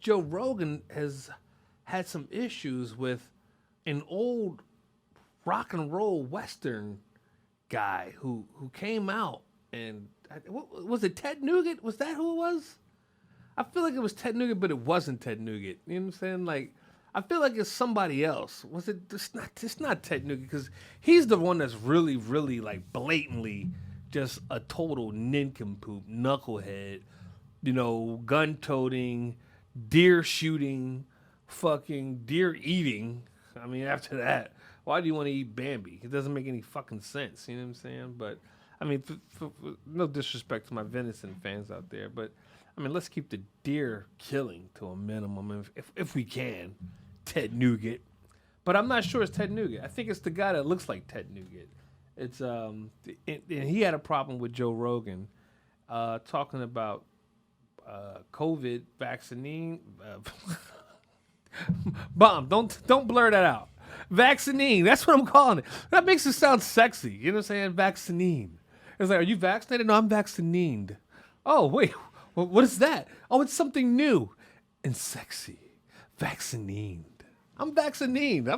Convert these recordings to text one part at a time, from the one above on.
Joe Rogan has had some issues with an old rock and roll Western guy who came out and was it Ted Nugent? Was that who it was? I feel like it was Ted Nugent, but it wasn't Ted Nugent. You know what I'm saying? Like, I feel like it's somebody else. Was it? It's not Ted Nugent because he's the one that's really, really like blatantly just a total nincompoop, knucklehead. You know, gun-toting, deer shooting, fucking deer eating. I mean, after that, why do you want to eat Bambi? It doesn't make any fucking sense. You know what I'm saying? But I mean, no disrespect to my venison fans out there, but I mean, let's keep the deer killing to a minimum if we can. Ted Nugent, but I'm not sure it's Ted Nugent. I think it's the guy that looks like Ted Nugent. It's and he had a problem with Joe Rogan talking about COVID vaccine. Bomb, don't blur that out. Vaccine, that's what I'm calling it. That makes it sound sexy. You know what I'm saying? Vaccine. It's like, are you vaccinated? No, I'm vaccinated. Oh, wait, what is that? Oh, it's something new and sexy. Vaccinated. I'm vaccinated. I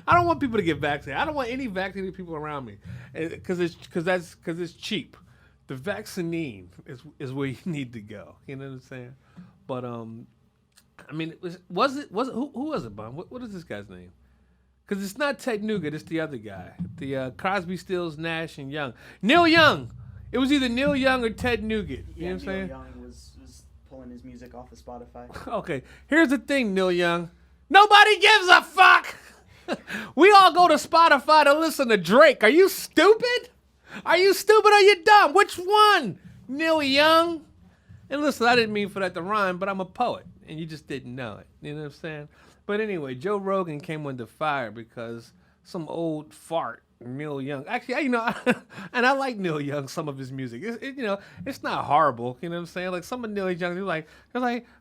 don't want people to get vaccinated. I don't want any vaccinated people around me, because it's cheap. The vaccine is where you need to go. You know what I'm saying? But I mean, who was it, Bob? What is this guy's name? Because it's not Ted Nugent. It's the other guy. The Crosby, Stills, Nash, and Young. Neil Young. It was either Neil Young or Ted Nugent. You know what I'm saying? Neil Young was pulling his music off of Spotify. Okay, here's the thing, Neil Young. Nobody gives a fuck. We all go to Spotify to listen to Drake. Are you stupid? Are you stupid or you dumb? Which one? Neil Young? And listen, I didn't mean for that to rhyme, but I'm a poet, and you just didn't know it. You know what I'm saying? But anyway, Joe Rogan came under fire because some old fart, Neil Young. Actually, you know, and I like Neil Young, some of his music. You know, it's not horrible. You know what I'm saying? Like some of Neil Young, they're like,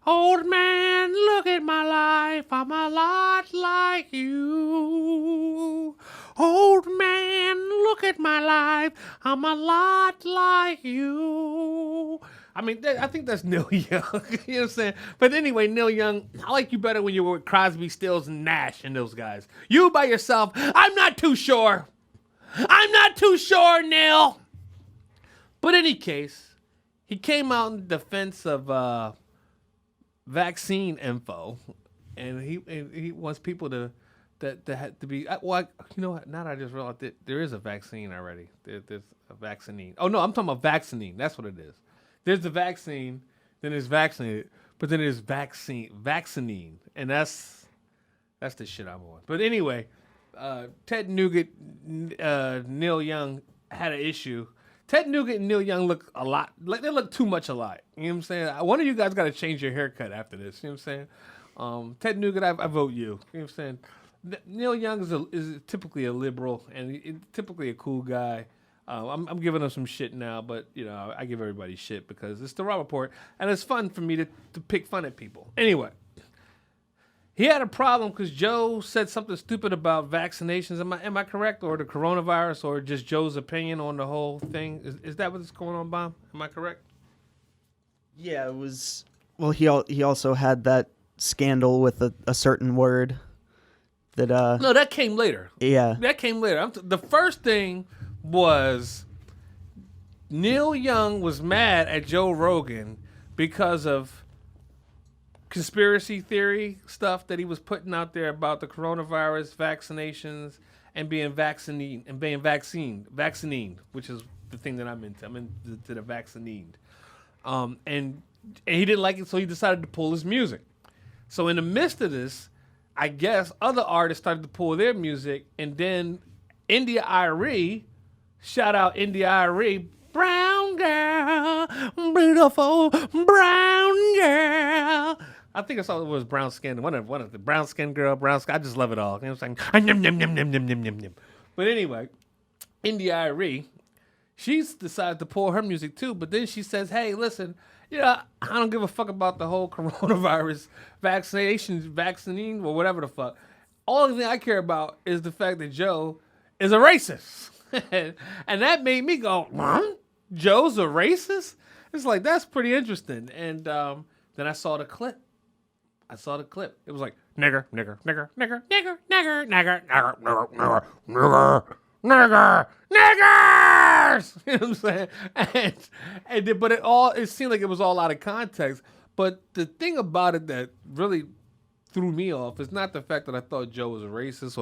old man, look at my life. I'm a lot like you. Old man, look at my life. I'm a lot like you. I mean, I think that's Neil Young. You know what I'm saying? But anyway, Neil Young, I like you better when you were with Crosby, Stills, and Nash and those guys. You by yourself, I'm not too sure. I'm not too sure, Neil. But in any case, he came out in defense of vaccine info, and he wants people to be. Well, you know what? Now that I just realized that there is a vaccine already. There's a vaccine. Oh no, I'm talking about vaccine. That's what it is. There's the vaccine, then there's vaccinated, but then there's vaccine, and that's the shit I'm on. But anyway, Ted Nugent, Neil Young had an issue. Ted Nugent and Neil Young look a lot, like they look too much alike. You know what I'm saying? One of you guys got to change your haircut after this. You know what I'm saying? Ted Nugent, I vote you. You know what I'm saying? Neil Young is typically a liberal and typically a cool guy. I'm giving him some shit now, but you know I give everybody shit because it's the Raw Report, and it's fun for me to pick fun at people. Anyway, he had a problem because Joe said something stupid about vaccinations. Am I correct, or the coronavirus, or just Joe's opinion on the whole thing? Is that what's going on, Bob? Am I correct? Yeah, it was. Well, he also had that scandal with a certain word that. No, that came later. Yeah, that came later. The first thing was Neil Young was mad at Joe Rogan because of conspiracy theory stuff that he was putting out there about the coronavirus, vaccinations, and being vaccinated, which is the thing that I'm into. I'm into the vaccinated. And he didn't like it, so he decided to pull his music. So in the midst of this, I guess other artists started to pull their music, and then India Arie, shout out India Arie, brown girl, beautiful brown girl. I think I saw it was brown skin. One of the brown skin girl, brown skin. I just love it all. You know what I'm saying? But anyway, India Arie, she's decided to pull her music too. But then she says, "Hey, listen, I don't give a fuck about the whole coronavirus vaccine, or whatever the fuck. Only thing I care about is the fact that Joe is a racist." And that made me go, Joe's a racist? It's like, that's pretty interesting. And then I saw the clip. I saw the clip. It was like nigger, nigger, nigger, nigger, nigger, nigger, nigger, nigger, nigger, nigger, nigger, nigger, niggers. You know what I'm saying? But it seemed like it was all out of context. But the thing about it that really threw me off is not the fact that I thought Joe was a racist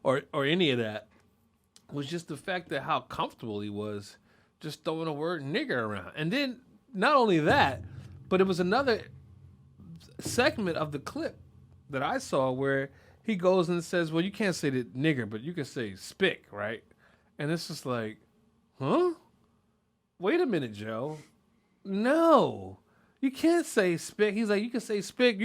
or any of that. It was just the fact that how comfortable he was just throwing the word nigger around. And then not only that, but it was another segment of the clip that I saw where he goes and says, well, you can't say the nigger, but you can say spick, right? And it's just like, huh? Wait a minute, Joe. No, you can't say spick. He's like, you can say spick.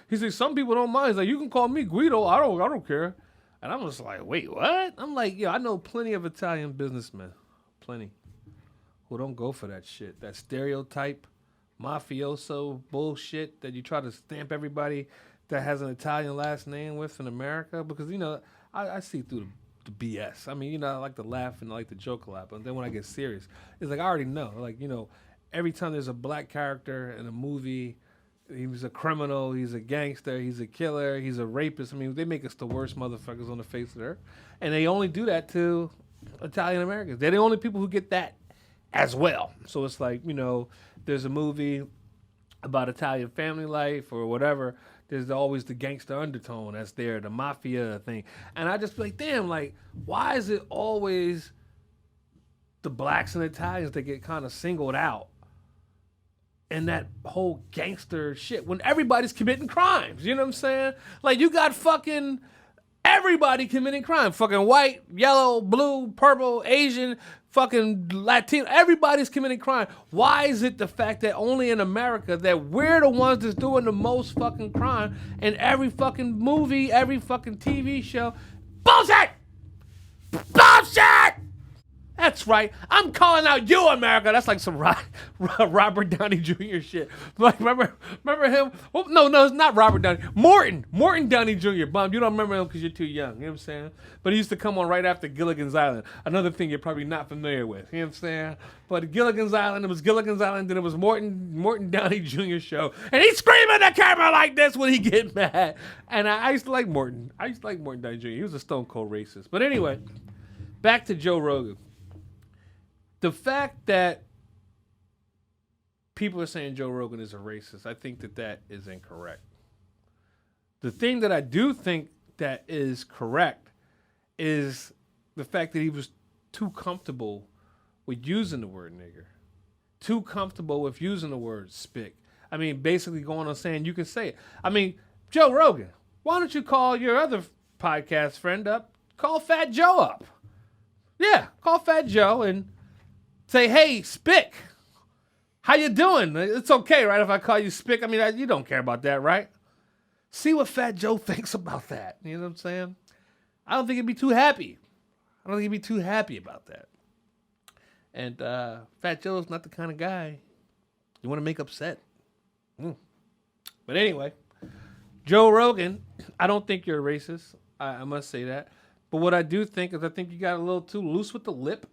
He says, some people don't mind. He's like, you can call me Guido. I don't care. And I'm just like, wait, what? I'm like, I know plenty of Italian businessmen, plenty, who don't go for that shit. That stereotype, mafioso bullshit that you try to stamp everybody that has an Italian last name with in America. Because, I see through the BS. I mean, I like to laugh and I like to joke a lot. But then when I get serious, it's like I already know. Like, every time there's a black character in a movie, he was a criminal, he's a gangster, he's a killer, he's a rapist. I mean, they make us the worst motherfuckers on the face of the earth. And they only do that to Italian Americans. They're the only people who get that as well. So it's like, there's a movie about Italian family life or whatever. There's always the gangster undertone that's there, the mafia thing. And I just be like, damn, like, why is it always the blacks and Italians that get kind of singled out? And that whole gangster shit when everybody's committing crimes. You know what I'm saying? Like, you got fucking everybody committing crime. Fucking white, yellow, blue, purple, Asian, fucking Latino. Everybody's committing crime. Why is it the fact that only in America that we're the ones that's doing the most fucking crime in every fucking movie, every fucking TV show? Bullshit! Bullshit! That's right. I'm calling out you, America. That's like some Robert Downey Jr. shit. Like, remember him? Well, no, it's not Robert Downey. Morton Downey Jr. Bum, you don't remember him because you're too young. You know what I'm saying? But he used to come on right after Gilligan's Island. Another thing you're probably not familiar with. You know what I'm saying? But Gilligan's Island, it was Gilligan's Island, then it was Morton Downey Jr. show. And he's screaming at the camera like this when he get mad. And I used to like Morton. I used to like Morton Downey Jr. He was a stone cold racist. But anyway, back to Joe Rogan. The fact that people are saying Joe Rogan is a racist, I think that is incorrect. The thing that I do think that is correct is the fact that he was too comfortable with using the word nigger, too comfortable with using the word spick. I mean, basically going on saying you can say it. I mean, Joe Rogan, why don't you call your other podcast friend up? Call Fat Joe up. Yeah, call Fat Joe and say, hey, Spick, how you doing? It's okay, right, if I call you Spick? I mean, you don't care about that, right? See what Fat Joe thinks about that. You know what I'm saying? I don't think he'd be too happy. I don't think he'd be too happy about that. And Fat Joe's not the kind of guy you want to make upset. But anyway, Joe Rogan, I don't think you're a racist. I must say that. But what I do think is I think you got a little too loose with the lip.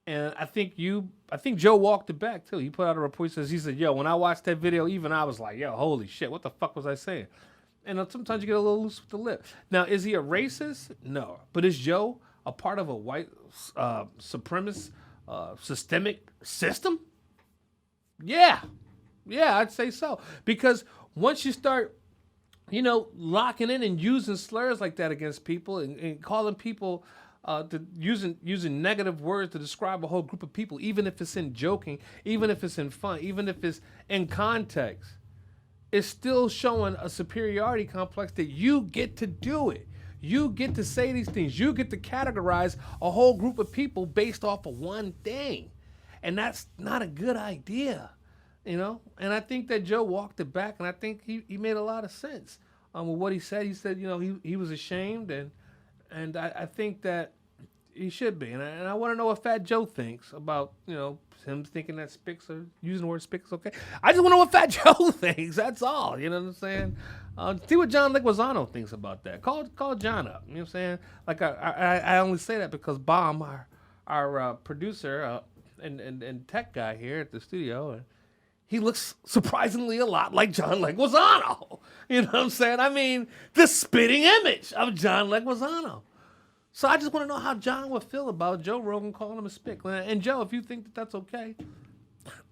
And I think Joe walked it back too. He put out a report. He said, yo, when I watched that video, even I was like, yo, holy shit, what the fuck was I saying? And sometimes you get a little loose with the lip. Now, is he a racist? No. But is Joe a part of a white supremacist systemic system? Yeah. Yeah, I'd say so. Because once you start, locking in and using slurs like that against people and calling people using negative words to describe a whole group of people, even if it's in joking, even if it's in fun, even if it's in context, it's still showing a superiority complex that you get to do it. You get to say these things. You get to categorize a whole group of people based off of one thing. And that's not a good idea, And I think that Joe walked it back, and I think he made a lot of sense with what he said. He said, he was ashamed, and I think that he should be. And I want to know what Fat Joe thinks about, him thinking that Spicks are using the word Spicks okay. I just want to know what Fat Joe thinks. That's all. You know what I'm saying? See what John Leguizamo thinks about that. Call John up. You know what I'm saying? Like I only say that because Baum, our producer and tech guy here at the studio, he looks surprisingly a lot like John Leguizamo. You know what I'm saying? I mean, the spitting image of John Leguizamo. So I just want to know how John would feel about Joe Rogan calling him a spick. And Joe, if you think that that's okay,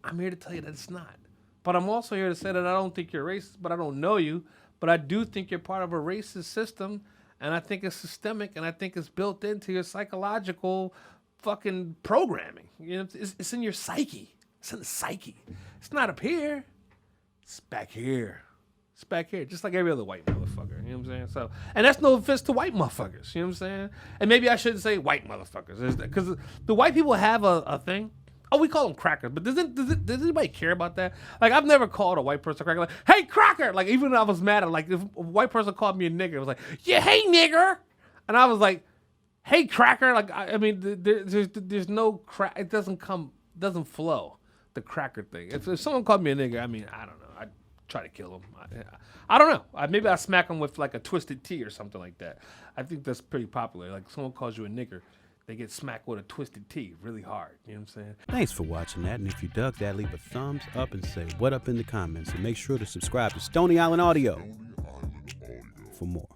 I'm here to tell you that it's not. But I'm also here to say that I don't think you're racist, but I don't know you. But I do think you're part of a racist system, and I think it's systemic, and I think it's built into your psychological fucking programming. You know, it's in your psyche. It's in the psyche. It's not up here. It's back here. It's back here, just like every other white motherfucker. You know what I'm saying? So, and that's no offense to white motherfuckers. You know what I'm saying? And maybe I shouldn't say white motherfuckers, because the white people have a thing. Oh, we call them crackers, but does anybody care about that? Like, I've never called a white person a cracker. Like, hey, cracker! Like, even when I was mad at, like, if a white person called me a nigger, it was like, yeah, hey, nigger! And I was like, hey, cracker! Like, I mean, there's no crack. It doesn't flow, the cracker thing. If someone called me a nigger, I mean, I don't know. I'd try to kill him. I don't know. Maybe I'll smack him with, like, a twisted tea or something like that. I think that's pretty popular. Like, someone calls you a nigger, they get smacked with a twisted tea really hard. You know what I'm saying? Thanks for watching that, and if you dug that, leave a thumbs up and say what up in the comments, and make sure to subscribe to Stony Island Audio for more.